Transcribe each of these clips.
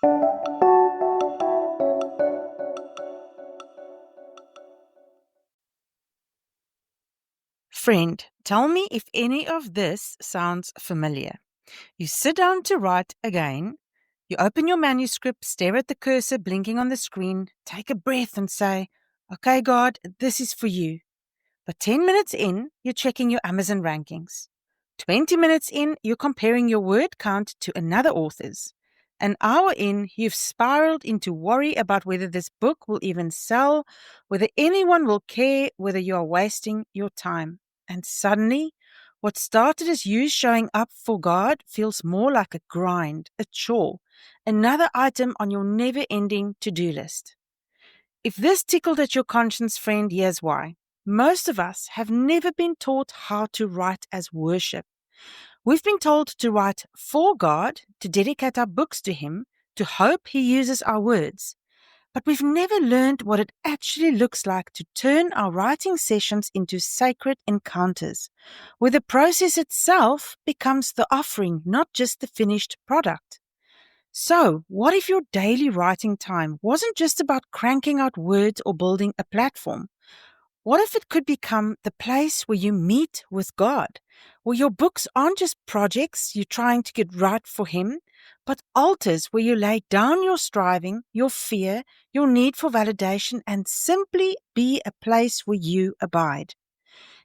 Friend, tell me if any of this sounds familiar. You sit down to write again. You open your manuscript, stare at the cursor blinking on the screen, take a breath and say, "Okay, God, this is for you." But 10 minutes in, you're checking your Amazon rankings. 20 minutes in, you're comparing your word count to another author's. An hour in, you've spiraled into worry about whether this book will even sell, whether anyone will care, whether you are wasting your time. And suddenly, what started as you showing up for God feels more like a grind, a chore, another item on your never-ending to-do list. If this tickled at your conscience, friend, here's why. Most of us have never been taught how to write as worship. We've been told to write for God, to dedicate our books to Him, to hope He uses our words. But we've never learned what it actually looks like to turn our writing sessions into sacred encounters, where the process itself becomes the offering, not just the finished product. So, what if your daily writing time wasn't just about cranking out words or building a platform? What if it could become the place where you meet with God, where your books aren't just projects you're trying to get right for Him, but altars where you lay down your striving, your fear, your need for validation, and simply be a place where you abide?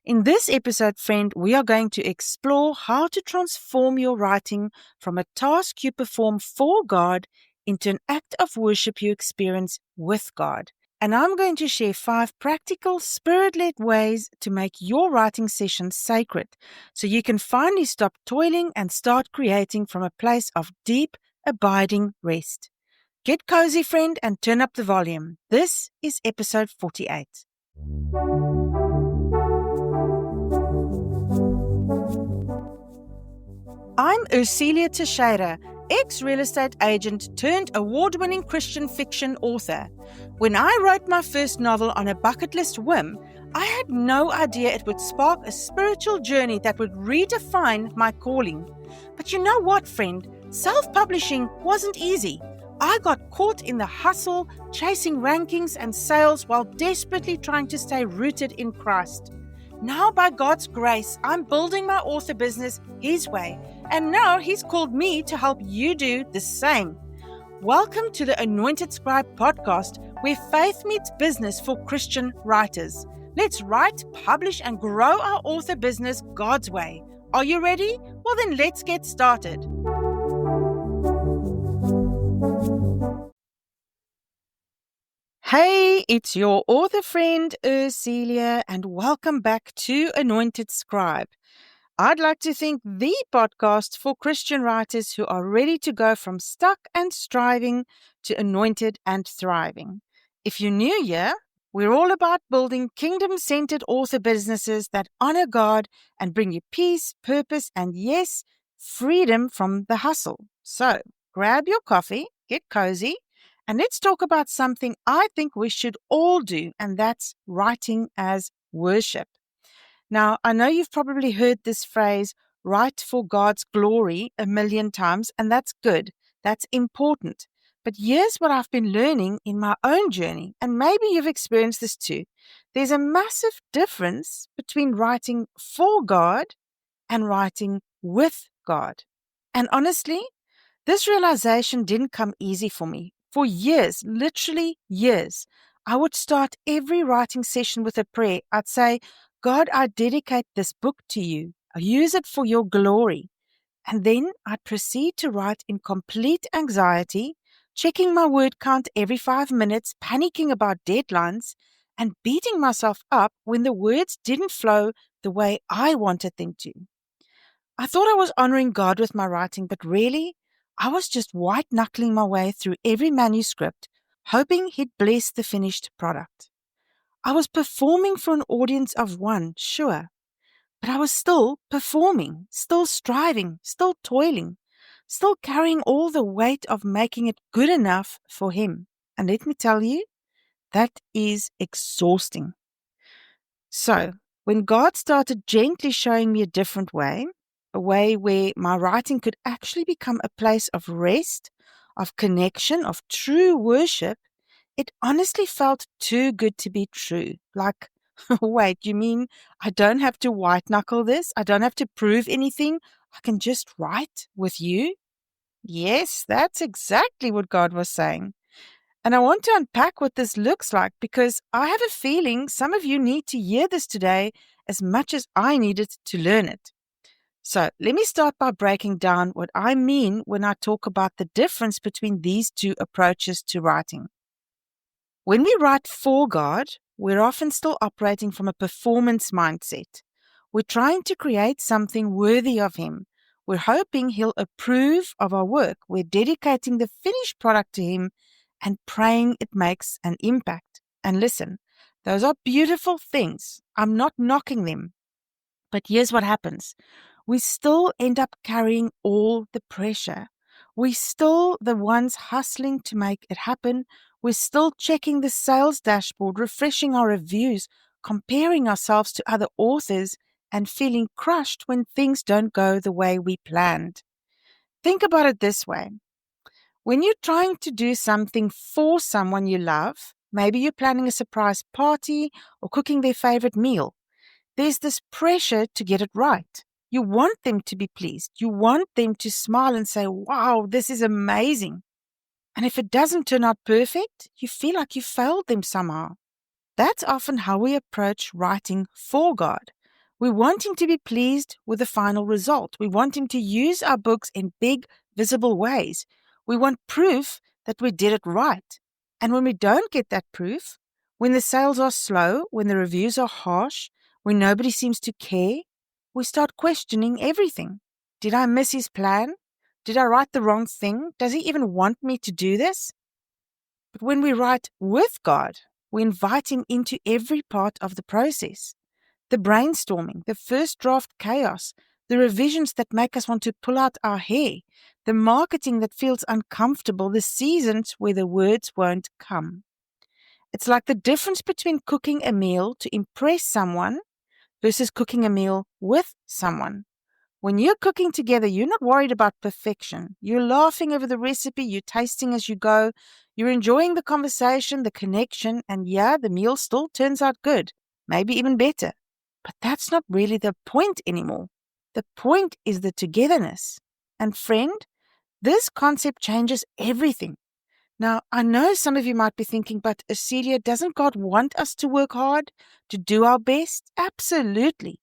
In this episode, friend, we are going to explore how to transform your writing from a task you perform for God into an act of worship you experience with God. And I'm going to share 5 practical, spirit-led ways to make your writing sessions sacred so you can finally stop toiling and start creating from a place of deep, abiding rest. Get cozy, friend, and turn up the volume. This is episode 48. I'm Ursilia Teixeira, ex-real estate agent turned award-winning Christian fiction author. When I wrote my first novel on a bucket list whim, I had no idea it would spark a spiritual journey that would redefine my calling. But you know what, friend? Self-publishing wasn't easy. I got caught in the hustle, chasing rankings and sales while desperately trying to stay rooted in Christ. Now, by God's grace, I'm building my author business His way, and now He's called me to help you do the same. Welcome to the Anointed Scribe podcast, where faith meets business for Christian writers. Let's write, publish, and grow our author business God's way. Are you ready? Well, then let's get started. Hey, it's your author friend Ursilia, and welcome back to Anointed Scribe. I'd like to think the podcast for Christian writers who are ready to go from stuck and striving to anointed and thriving. If you're new here, we're all about building kingdom-centered author businesses that honor God and bring you peace, purpose, and yes, freedom from the hustle. So grab your coffee, get cozy, and let's talk about something I think we should all do, and that's writing as worship. Now, I know you've probably heard this phrase, write for God's glory, a million times, and that's good. That's important. But here's what I've been learning in my own journey, and maybe you've experienced this too. There's a massive difference between writing for God and writing with God. And honestly, this realization didn't come easy for me. For years, literally years, I would start every writing session with a prayer. I'd say, God, I dedicate this book to you. I use it for your glory. And then I'd proceed to write in complete anxiety, checking my word count every 5 minutes, panicking about deadlines, and beating myself up when the words didn't flow the way I wanted them to. I thought I was honoring God with my writing, but really, I was just white-knuckling my way through every manuscript, hoping He'd bless the finished product. I was performing for an audience of one, sure, but I was still performing, still striving, still toiling, still carrying all the weight of making it good enough for Him. And let me tell you, that is exhausting. So, when God started gently showing me a different way, a way where my writing could actually become a place of rest, of connection, of true worship, it honestly felt too good to be true. Like, wait, you mean I don't have to white knuckle this? I don't have to prove anything? I can just write with you? Yes, that's exactly what God was saying. And I want to unpack what this looks like because I have a feeling some of you need to hear this today as much as I needed to learn it. So let me start by breaking down what I mean when I talk about the difference between these two approaches to writing. When we write for God, we're often still operating from a performance mindset. We're trying to create something worthy of Him. We're hoping He'll approve of our work. We're dedicating the finished product to Him and praying it makes an impact. And listen, those are beautiful things. I'm not knocking them. But here's what happens. We still end up carrying all the pressure. We're still the ones hustling to make it happen. We're still checking the sales dashboard, refreshing our reviews, comparing ourselves to other authors, and feeling crushed when things don't go the way we planned. Think about it this way. When you're trying to do something for someone you love, maybe you're planning a surprise party or cooking their favorite meal, there's this pressure to get it right. You want them to be pleased. You want them to smile and say, wow, this is amazing. And if it doesn't turn out perfect, you feel like you failed them somehow. That's often how we approach writing for God. We want Him to be pleased with the final result. We want Him to use our books in big, visible ways. We want proof that we did it right. And when we don't get that proof, when the sales are slow, when the reviews are harsh, when nobody seems to care, we start questioning everything. Did I miss His plan? Did I write the wrong thing? Does He even want me to do this? But when we write with God, we invite Him into every part of the process. The brainstorming, the first draft chaos, the revisions that make us want to pull out our hair, the marketing that feels uncomfortable, the seasons where the words won't come. It's like the difference between cooking a meal to impress someone versus cooking a meal with someone. When you're cooking together, you're not worried about perfection. You're laughing over the recipe, you're tasting as you go, you're enjoying the conversation, the connection, and yeah, the meal still turns out good, maybe even better. But that's not really the point anymore. The point is the togetherness. And friend, this concept changes everything. Now, I know some of you might be thinking, but Celia, doesn't God want us to work hard, to do our best? Absolutely.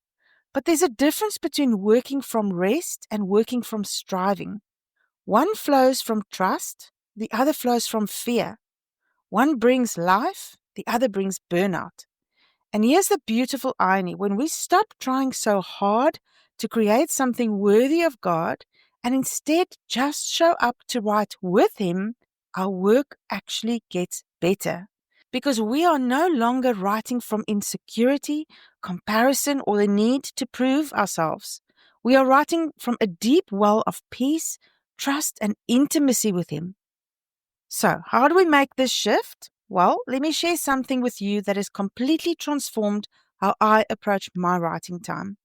But there's a difference between working from rest and working from striving. One flows from trust, the other flows from fear. One brings life, the other brings burnout. And here's the beautiful irony. When we stop trying so hard to create something worthy of God and instead just show up to write with Him, our work actually gets better. Because we are no longer writing from insecurity, comparison, or the need to prove ourselves. We are writing from a deep well of peace, trust, and intimacy with Him. So, how do we make this shift? Well, let me share something with you that has completely transformed how I approach my writing time.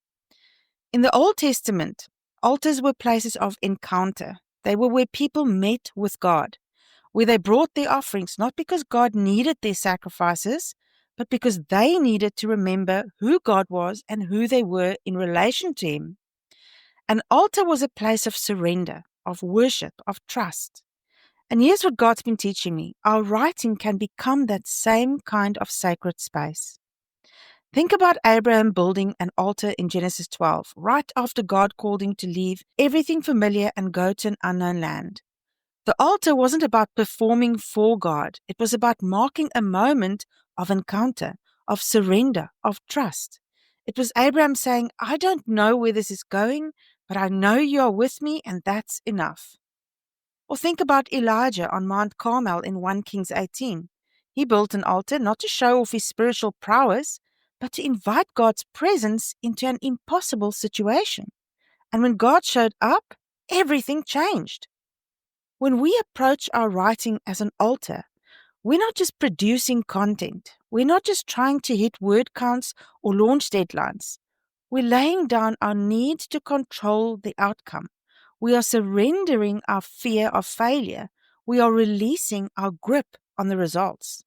In the Old Testament, altars were places of encounter. They were where people met with God, where they brought their offerings, not because God needed their sacrifices, but because they needed to remember who God was and who they were in relation to Him. An altar was a place of surrender, of worship, of trust. And here's what God's been teaching me. Our writing can become that same kind of sacred space. Think about Abraham building an altar in Genesis 12, right after God called him to leave everything familiar and go to an unknown land. The altar wasn't about performing for God. It was about marking a moment of encounter, of surrender, of trust. It was Abraham saying, I don't know where this is going, but I know you are with me, and that's enough. Or think about Elijah on Mount Carmel in 1 Kings 18. He built an altar not to show off his spiritual prowess, but to invite God's presence into an impossible situation. And when God showed up, everything changed. When we approach our writing as an altar, we're not just producing content. We're not just trying to hit word counts or launch deadlines. We're laying down our need to control the outcome. We are surrendering our fear of failure. we are releasing our grip on the results.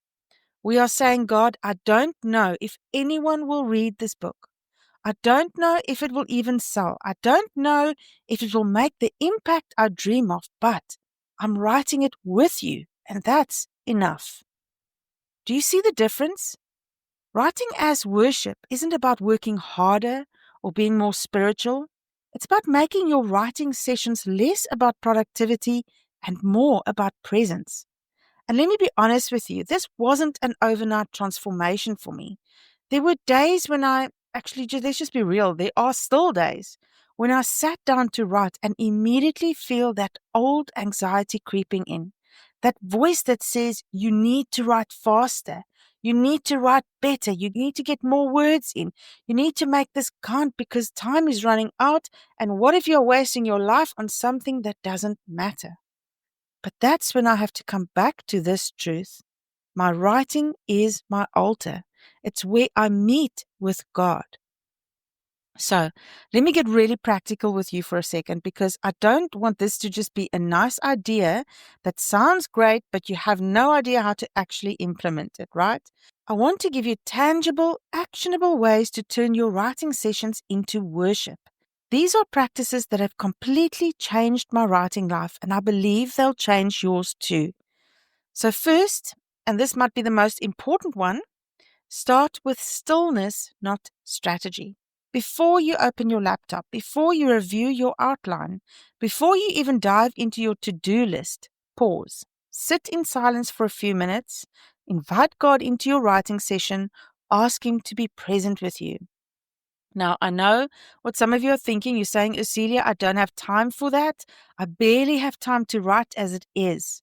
We are saying, God, I don't know if anyone will read this book. I don't know if it will even sell. I don't know if it will make the impact I dream of, but I'm writing it with you, and that's enough. Do you see the difference? Writing as worship isn't about working harder or being more spiritual. It's about making your writing sessions less about productivity and more about presence. And let me be honest with you, this wasn't an overnight transformation for me. There were days when let's just be real, there are still days when I sat down to write and immediately feel that old anxiety creeping in. That voice that says, you need to write faster. You need to write better. You need to get more words in. You need to make this count because time is running out. And what if you're wasting your life on something that doesn't matter? But that's when I have to come back to this truth. My writing is my altar. It's where I meet with God. So let me get really practical with you for a second, because I don't want this to just be a nice idea that sounds great, but you have no idea how to actually implement it, right? I want to give you tangible, actionable ways to turn your writing sessions into worship. These are practices that have completely changed my writing life, and I believe they'll change yours too. So first, and this might be the most important one, start with stillness, not strategy. Before you open your laptop, before you review your outline, before you even dive into your to-do list, pause. Sit in silence for a few minutes. Invite God into your writing session. Ask Him to be present with you. Now, I know what some of you are thinking. You're saying, Celia, I don't have time for that. I barely have time to write as it is.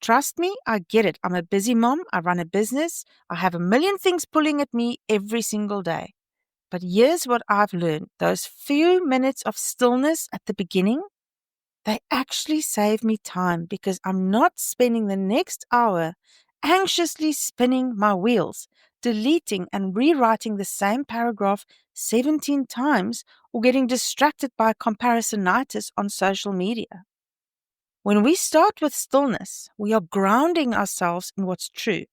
Trust me, I get it. I'm a busy mom. I run a business. I have a million things pulling at me every single day. But here's what I've learned. Those few minutes of stillness at the beginning, they actually save me time because I'm not spending the next hour anxiously spinning my wheels, deleting and rewriting the same paragraph 17 times, or getting distracted by comparisonitis on social media. When we start with stillness, we are grounding ourselves in what's true.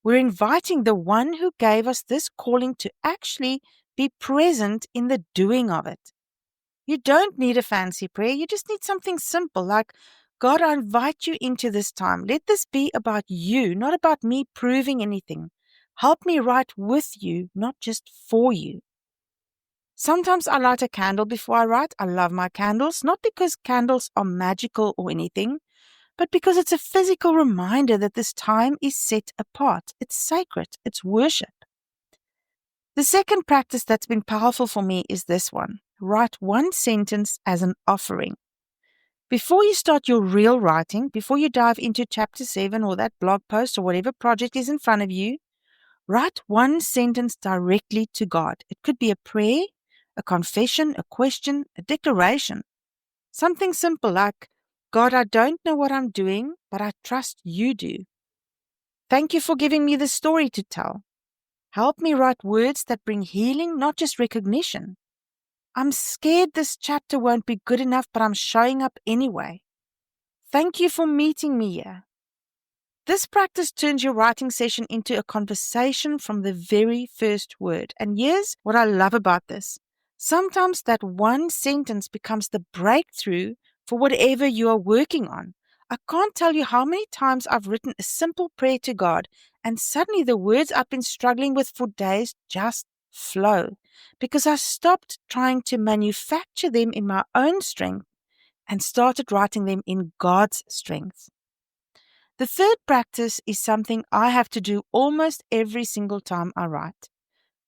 We're inviting the one who gave us this calling to actually be present in the doing of it. You don't need a fancy prayer. You just need something simple like, God, I invite you into this time. Let this be about you, not about me proving anything. Help me write with you, not just for you. Sometimes I light a candle before I write. I love my candles, not because candles are magical or anything, but because it's a physical reminder that this time is set apart. It's sacred. It's worship. The second practice that's been powerful for me is this one. Write one sentence as an offering. Before you start your real writing, before you dive into chapter 7 or that blog post or whatever project is in front of you, write one sentence directly to God. It could be a prayer, a confession, a question, a declaration. Something simple like, God, I don't know what I'm doing, but I trust you do. Thank you for giving me the story to tell. Help me write words that bring healing, not just recognition. I'm scared this chapter won't be good enough, but I'm showing up anyway. Thank you for meeting me here. This practice turns your writing session into a conversation from the very first word. And here's what I love about this. Sometimes that one sentence becomes the breakthrough for whatever you are working on. I can't tell you how many times I've written a simple prayer to God, and suddenly the words I've been struggling with for days just flow, because I stopped trying to manufacture them in my own strength and started writing them in God's strength. The third practice is something I have to do almost every single time I write,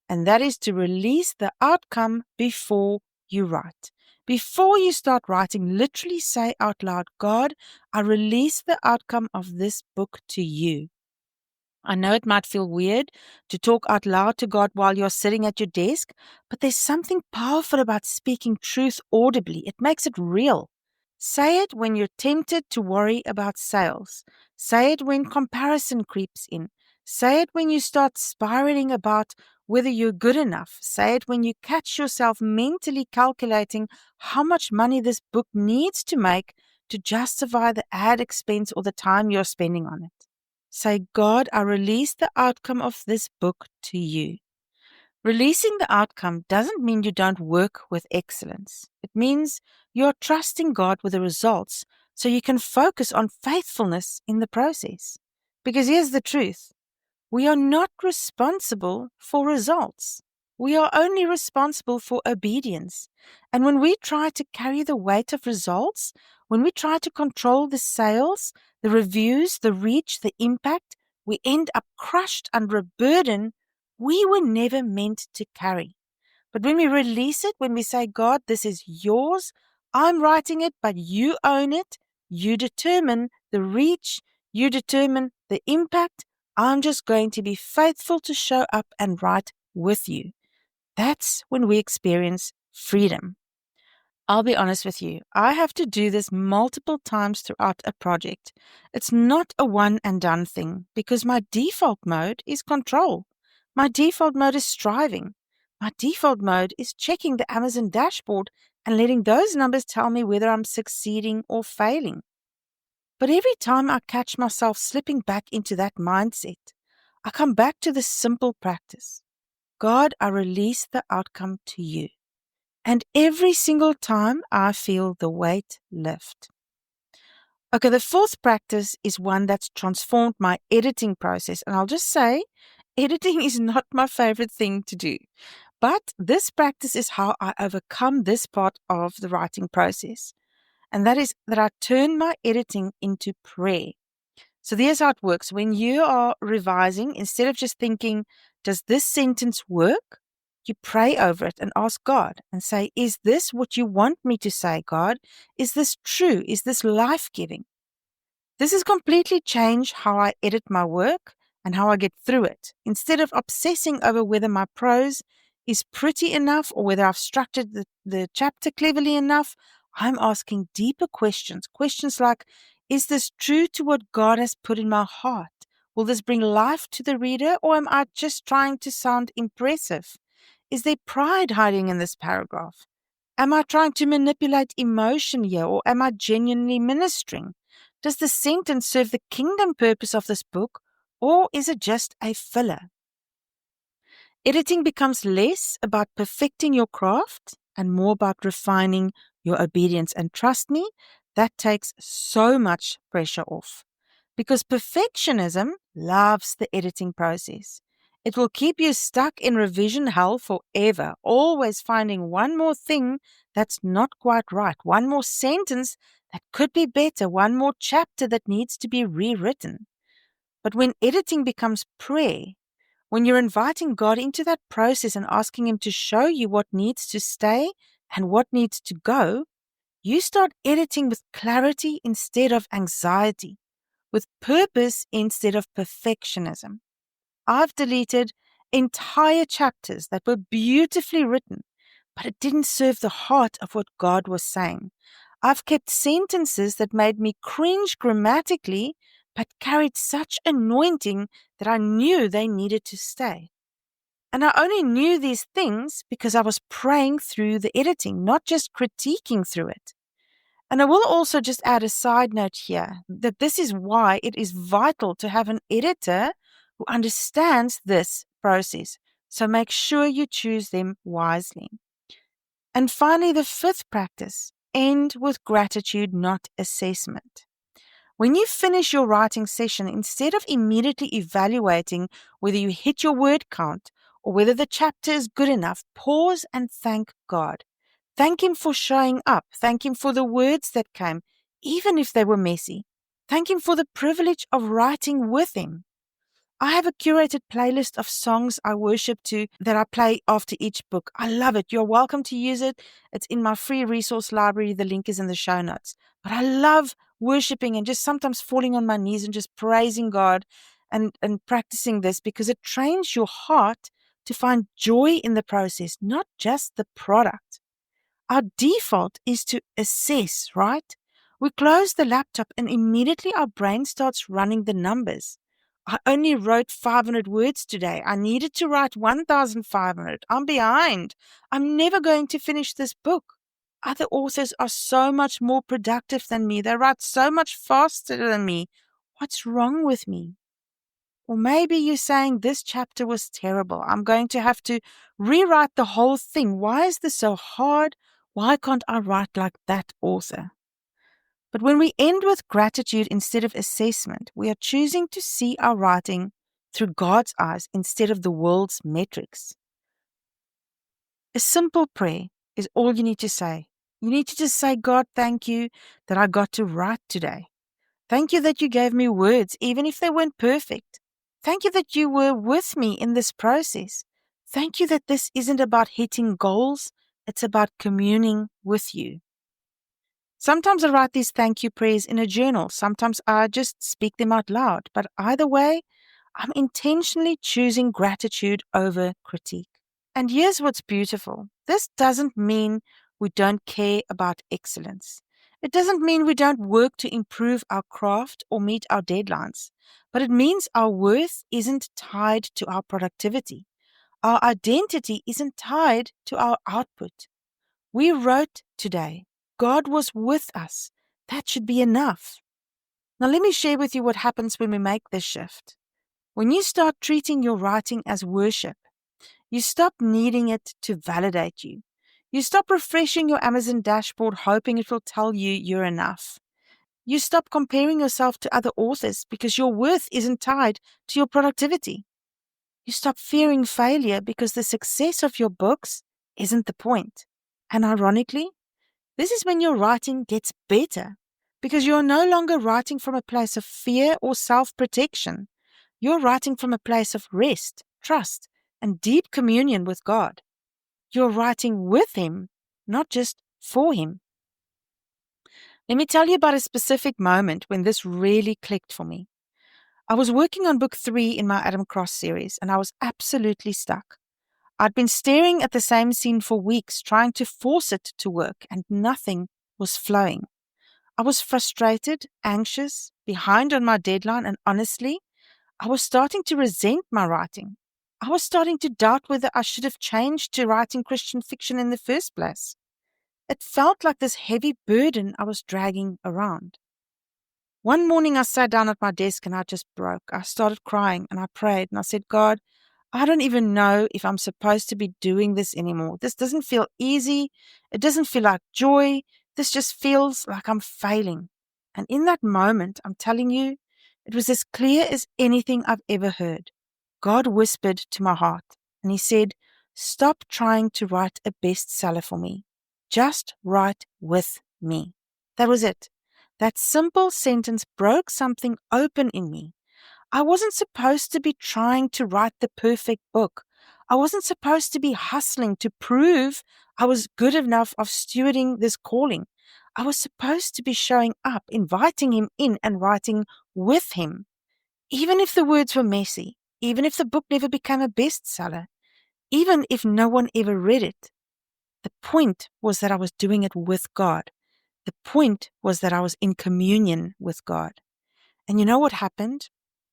and that is to release the outcome before you write. Before you start writing, literally say out loud, God, I release the outcome of this book to you. I know it might feel weird to talk out loud to God while you're sitting at your desk, but there's something powerful about speaking truth audibly. It makes it real. Say it when you're tempted to worry about sales. Say it when comparison creeps in. Say it when you start spiraling about whether you're good enough. Say it when you catch yourself mentally calculating how much money this book needs to make to justify the ad expense or the time you're spending on it. Say, God, I release the outcome of this book to you. Releasing the outcome doesn't mean you don't work with excellence. It means you're trusting God with the results so you can focus on faithfulness in the process. Because here's the truth. We are not responsible for results. We are only responsible for obedience. And when we try to carry the weight of results, when we try to control the sales, the reviews, the reach, the impact, we end up crushed under a burden we were never meant to carry. But when we release it, when we say, God, this is yours, I'm writing it, but you own it, you determine the reach, you determine the impact. I'm just going to be faithful to show up and write with you. That's when we experience freedom. I'll be honest with you, I have to do this multiple times throughout a project. It's not a one and done thing because my default mode is control. My default mode is striving. My default mode is checking the Amazon dashboard and letting those numbers tell me whether I'm succeeding or failing. But every time I catch myself slipping back into that mindset, I come back to this simple practice. God, I release the outcome to you. And every single time I feel the weight lift. Okay, the fourth practice is one that's transformed my editing process. And I'll just say, editing is not my favorite thing to do. But this practice is how I overcome this part of the writing process. And that is that I turn my editing into prayer. So here's how it works. When you are revising, instead of just thinking, does this sentence work? You pray over it and ask God and say, is this what you want me to say, God? Is this true? Is this life-giving? This has completely changed how I edit my work and how I get through it. Instead of obsessing over whether my prose is pretty enough or whether I've structured the chapter cleverly enough, I'm asking deeper questions. Questions like, is this true to what God has put in my heart? Will this bring life to the reader, or am I just trying to sound impressive? Is there pride hiding in this paragraph? Am I trying to manipulate emotion here, or am I genuinely ministering? Does the sentence serve the kingdom purpose of this book, or is it just a filler? Editing becomes less about perfecting your craft and more about refining your obedience. And trust me, that takes so much pressure off. Because perfectionism loves the editing process. It will keep you stuck in revision hell forever, always finding one more thing that's not quite right, one more sentence that could be better, one more chapter that needs to be rewritten. But when editing becomes prayer, when you're inviting God into that process and asking Him to show you what needs to stay and what needs to go, you start editing with clarity instead of anxiety, with purpose instead of perfectionism. I've deleted entire chapters that were beautifully written, but it didn't serve the heart of what God was saying. I've kept sentences that made me cringe grammatically, but carried such anointing that I knew they needed to stay. And I only knew these things because I was praying through the editing, not just critiquing through it. And I will also just add a side note here that this is why it is vital to have an editor who understands this process. So make sure you choose them wisely. And finally, the fifth practice, end with gratitude, not assessment. When you finish your writing session, instead of immediately evaluating whether you hit your word count or whether the chapter is good enough, pause and thank God. Thank Him for showing up. Thank Him for the words that came, even if they were messy. Thank Him for the privilege of writing with Him. I have a curated playlist of songs I worship to that I play after each book. I love it. You're welcome to use it. It's in my free resource library. The link is in the show notes. But I love worshiping and just sometimes falling on my knees and just praising God and practicing this because it trains your heart to find joy in the process, not just the product. Our default is to assess, right? We close the laptop and immediately our brain starts running the numbers. I only wrote 500 words today. I needed to write 1,500. I'm behind. I'm never going to finish this book. Other authors are so much more productive than me. They write so much faster than me. What's wrong with me? Or maybe you're saying this chapter was terrible. I'm going to have to rewrite the whole thing. Why is this so hard? Why can't I write like that author? But when we end with gratitude instead of assessment, we are choosing to see our writing through God's eyes instead of the world's metrics. A simple prayer is all you need to say. You need to just say, God, thank you that I got to write today. Thank you that you gave me words, even if they weren't perfect. Thank you that you were with me in this process. Thank you that this isn't about hitting goals. It's about communing with you. Sometimes I write these thank you prayers in a journal. Sometimes I just speak them out loud. But either way, I'm intentionally choosing gratitude over critique. And here's what's beautiful. This doesn't mean we don't care about excellence. It doesn't mean we don't work to improve our craft or meet our deadlines. But it means our worth isn't tied to our productivity. Our identity isn't tied to our output. We wrote today. God was with us. That should be enough. Now, let me share with you what happens when we make this shift. When you start treating your writing as worship, you stop needing it to validate you. You stop refreshing your Amazon dashboard hoping it will tell you you're enough. You stop comparing yourself to other authors because your worth isn't tied to your productivity. You stop fearing failure because the success of your books isn't the point. And ironically, this is when your writing gets better because you're no longer writing from a place of fear or self-protection. You're writing from a place of rest, trust, and deep communion with God. You're writing with Him, not just for Him. Let me tell you about a specific moment when this really clicked for me. I was working on book 3 in my Adam Cross series, and I was absolutely stuck. I'd been staring at the same scene for weeks, trying to force it to work, and nothing was flowing. I was frustrated, anxious, behind on my deadline, and honestly, I was starting to resent my writing. I was starting to doubt whether I should have changed to writing Christian fiction in the first place. It felt like this heavy burden I was dragging around. One morning I sat down at my desk and I just broke. I started crying and I prayed and I said, God, I don't even know if I'm supposed to be doing this anymore. This doesn't feel easy. It doesn't feel like joy. This just feels like I'm failing. And in that moment, I'm telling you, it was as clear as anything I've ever heard. God whispered to my heart and He said, stop trying to write a bestseller for me. Just write with me. That was it. That simple sentence broke something open in me. I wasn't supposed to be trying to write the perfect book. I wasn't supposed to be hustling to prove I was good enough of stewarding this calling. I was supposed to be showing up, inviting Him in and writing with Him. Even if the words were messy, even if the book never became a bestseller, even if no one ever read it, the point was that I was doing it with God. The point was that I was in communion with God. And you know what happened?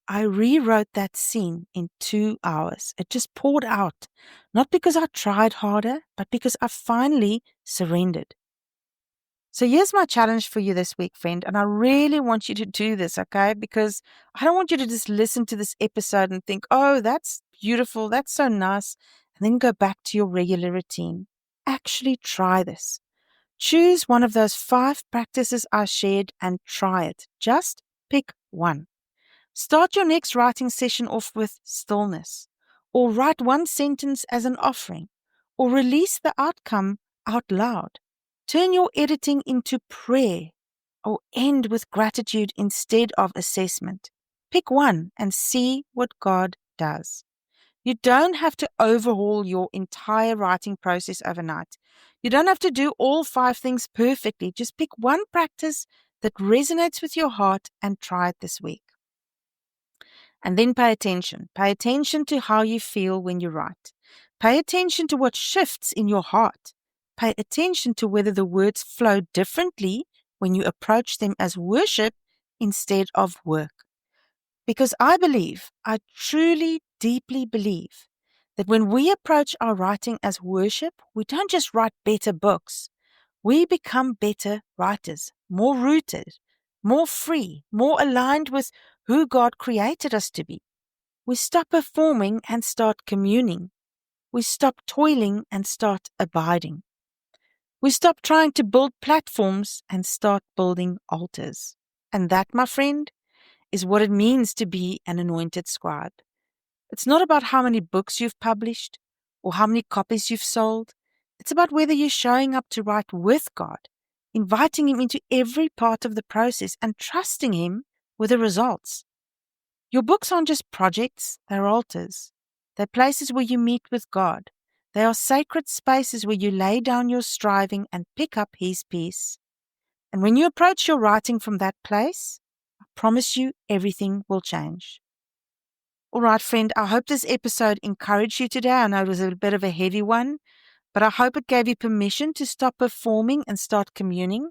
I rewrote that scene in 2 hours. It just poured out, not because I tried harder, but because I finally surrendered. So here's my challenge for you this week, friend. And I really want you to do this, okay? Because I don't want you to just listen to this episode and think, oh, that's beautiful. That's so nice. And then go back to your regular routine. Actually try this. Choose one of those 5 practices I shared and try it. Just pick one. Start your next writing session off with stillness, or write one sentence as an offering, or release the outcome out loud. Turn your editing into prayer, or end with gratitude instead of assessment. Pick one and see what God does. You don't have to overhaul your entire writing process overnight. You don't have to do all 5 things perfectly. Just pick one practice that resonates with your heart and try it this week. And then pay attention. Pay attention to how you feel when you write. Pay attention to what shifts in your heart. Pay attention to whether the words flow differently when you approach them as worship instead of work. Because I truly, deeply believe that when we approach our writing as worship, we don't just write better books. we become better writers, more rooted, more free, more aligned with who God created us to be. We stop performing and start communing. We stop toiling and start abiding. We stop trying to build platforms and start building altars. And that, my friend, is what it means to be an anointed scribe. It's not about how many books you've published or how many copies you've sold. It's about whether you're showing up to write with God, inviting Him into every part of the process and trusting Him with the results. Your books aren't just projects, they're altars. They're places where you meet with God. They are sacred spaces where you lay down your striving and pick up His peace. And when you approach your writing from that place, I promise you everything will change. All right, friend, I hope this episode encouraged you today. I know it was a bit of a heavy one, but I hope it gave you permission to stop performing and start communing.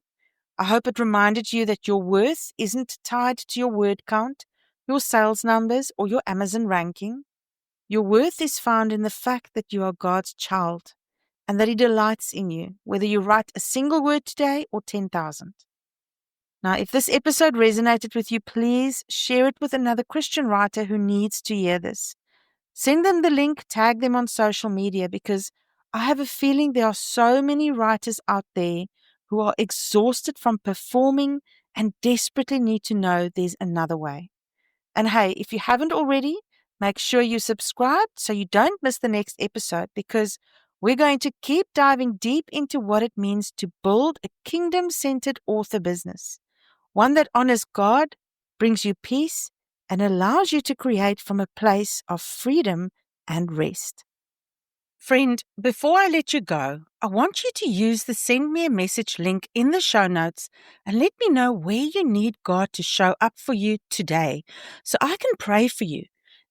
I hope it reminded you that your worth isn't tied to your word count, your sales numbers, or your Amazon ranking. Your worth is found in the fact that you are God's child and that He delights in you, whether you write a single word today or 10,000. Now, if this episode resonated with you, please share it with another Christian writer who needs to hear this. Send them the link, tag them on social media, because I have a feeling there are so many writers out there who are exhausted from performing and desperately need to know there's another way. And hey, if you haven't already, make sure you subscribe so you don't miss the next episode, because we're going to keep diving deep into what it means to build a kingdom-centered author business, one that honors God, brings you peace, and allows you to create from a place of freedom and rest. Friend, before I let you go, I want you to use the Send Me a Message link in the show notes and let me know where you need God to show up for you today so I can pray for you.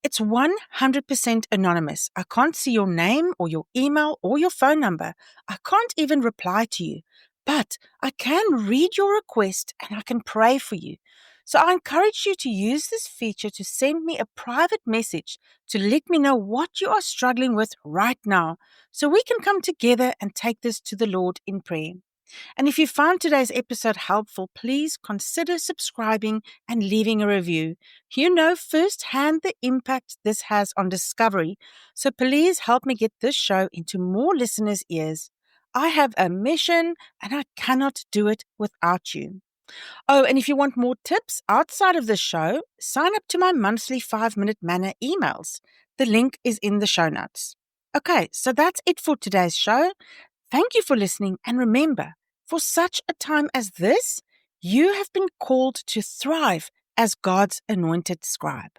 It's 100% anonymous. I can't see your name or your email or your phone number. I can't even reply to you, but I can read your request and I can pray for you. So I encourage you to use this feature to send me a private message to let me know what you are struggling with right now so we can come together and take this to the Lord in prayer. And if you found today's episode helpful, please consider subscribing and leaving a review. You know firsthand the impact this has on discovery, so please help me get this show into more listeners' ears. I have a mission and I cannot do it without you. Oh, and if you want more tips outside of the show, sign up to my monthly 5-minute manna emails. The link is in the show notes. Okay, so that's it for today's show. Thank you for listening, and remember, for such a time as this, you have been called to thrive as God's anointed scribe.